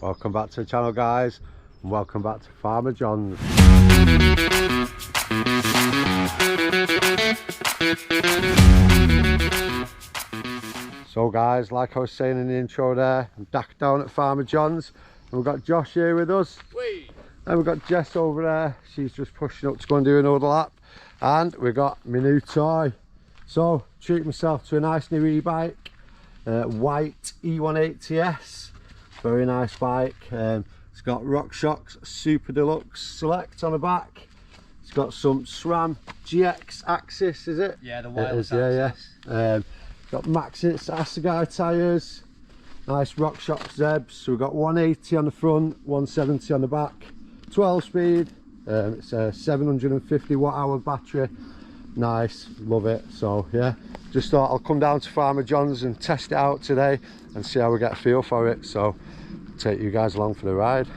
Welcome back to the channel, guys, and welcome back to Farmer John's. So guys, like I was saying in the intro there, I'm back down at Farmer John's and we've got Josh here with us. Whee! And we've got Jess over there, she's just pushing up to go and do another lap. And we've got my new toy. So, treat myself to a nice new e-bike, white E180S, very nice bike. It's got RockShox Super Deluxe Select on the back. It's got some SRAM GX Axis, is it? Yeah, the wireless Axis. Yeah. Got Maxxis Assegai tyres, nice RockShox Zebs. So we've got 180 on the front, 170 on the back, 12 speed. It's a 750 watt-hour battery. Nice, love it. So yeah, just thought I'll come down to Farmer John's and test it out today and see how we get a feel for it. So take you guys along for the ride.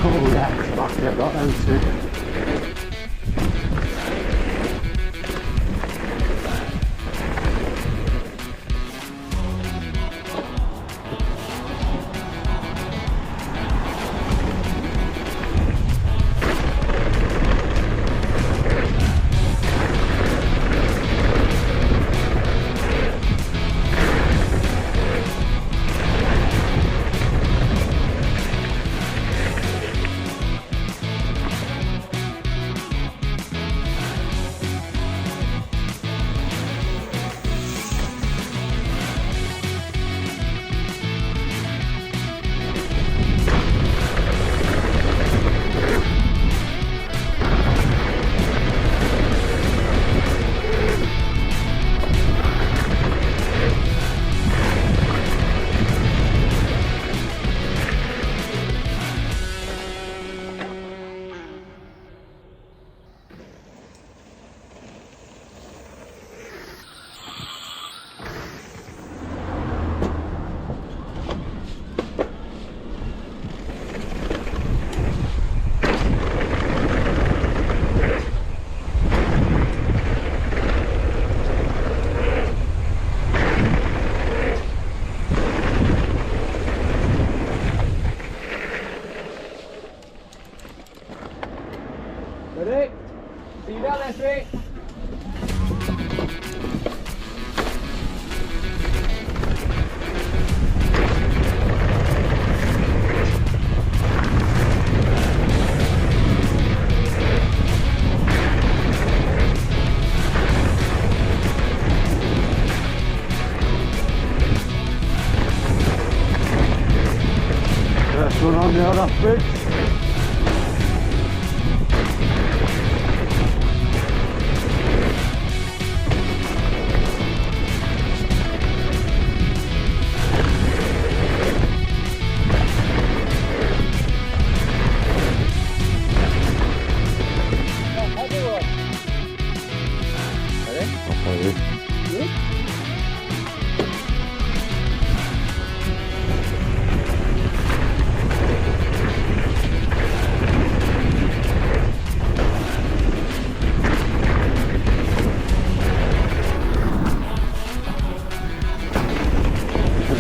Oh yeah, it's back there, got them too. Ready? See you down there, three. First one on the other bridge.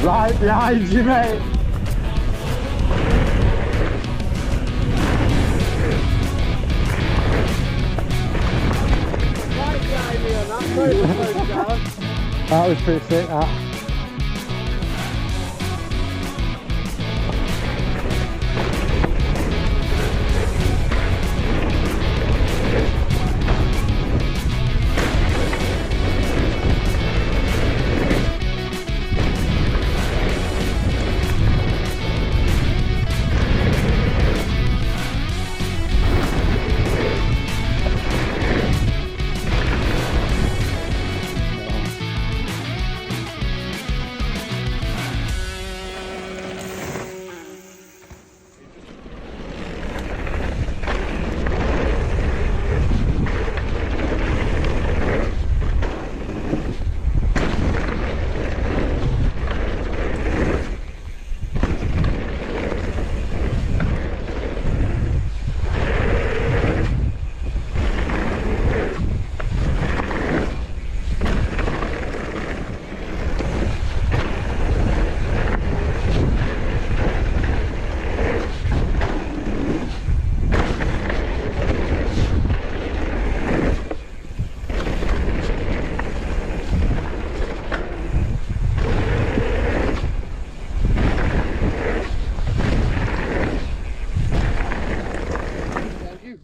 Right behind you, mate. Right behind me on that. That was pretty sick, that.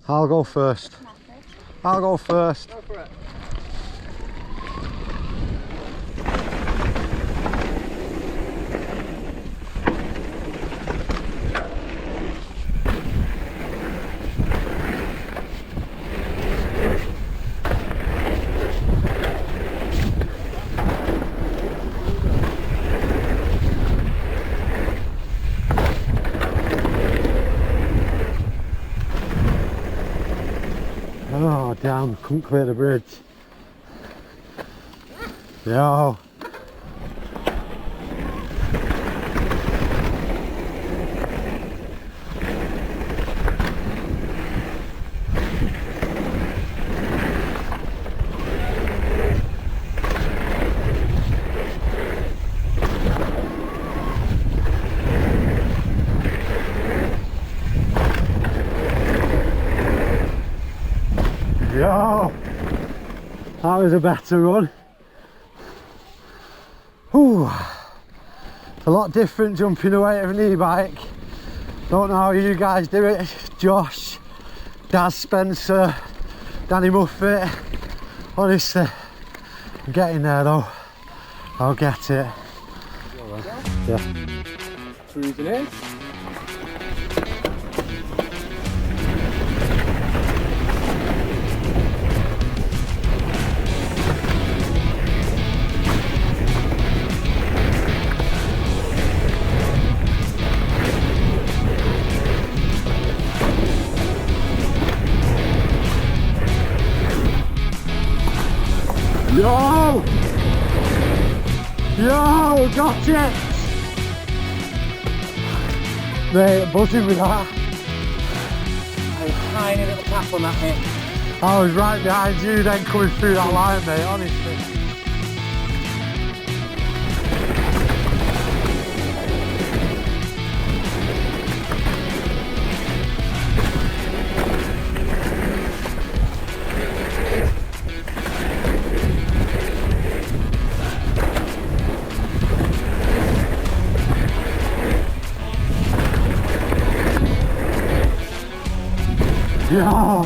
I'll go first. I'll go first. Go for it. Oh damn, couldn't clear the bridge. Yo. Yo, that was a better run. Ooh, it's a lot different jumping away of an e-bike. Don't know how you guys do it. Josh, Daz Spencer, Danny Muffet. Honestly, I'm getting there though. I'll get it. Yeah. Cruising in. Yo! Yo, got it! Mate, buzzing with that. A tiny little tap on that hip. I was right behind you then coming through that line, mate, honestly. Yeah.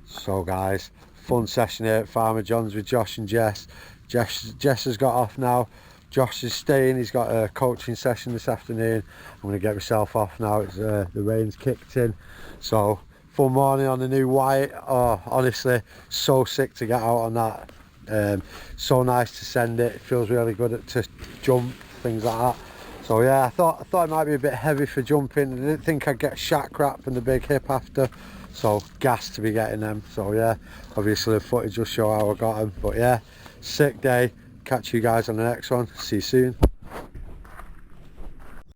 So guys, fun session here at Farmer John's with Josh and Jess. Jess has got off now. Josh is staying, he's got a coaching session this afternoon. I'm going to get myself off now, it's the rain's kicked in. So, fun morning on the new white. Oh, honestly, so sick to get out on that. So nice to send it, feels really good to jump, things like that. So yeah, I thought it might be a bit heavy for jumping. I didn't think I'd get shack wrap and the big hip after, so gas to be getting them. So yeah, obviously the footage will show how I got them. But yeah, sick day. Catch you guys on the next one. See you soon.